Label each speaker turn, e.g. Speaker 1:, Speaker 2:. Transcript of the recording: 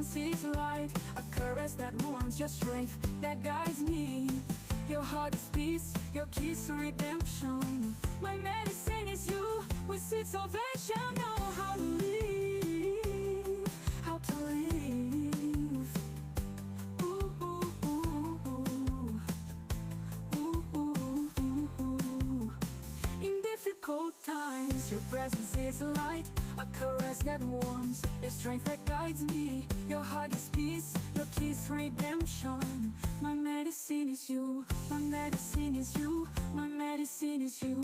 Speaker 1: presence is light, a caress that warms your strength, that guides me. Your heart is peace, your keys to redemption. My medicine is you, with sweet salvation. Know how to live, how to live. Ooh, ooh, ooh, ooh, ooh, ooh, ooh. In difficult times, your presence is light, a caress that warms, your strength that guides me. Your heart is peace, your keys to redemption. My medicine is you, my medicine is you, my medicine is you.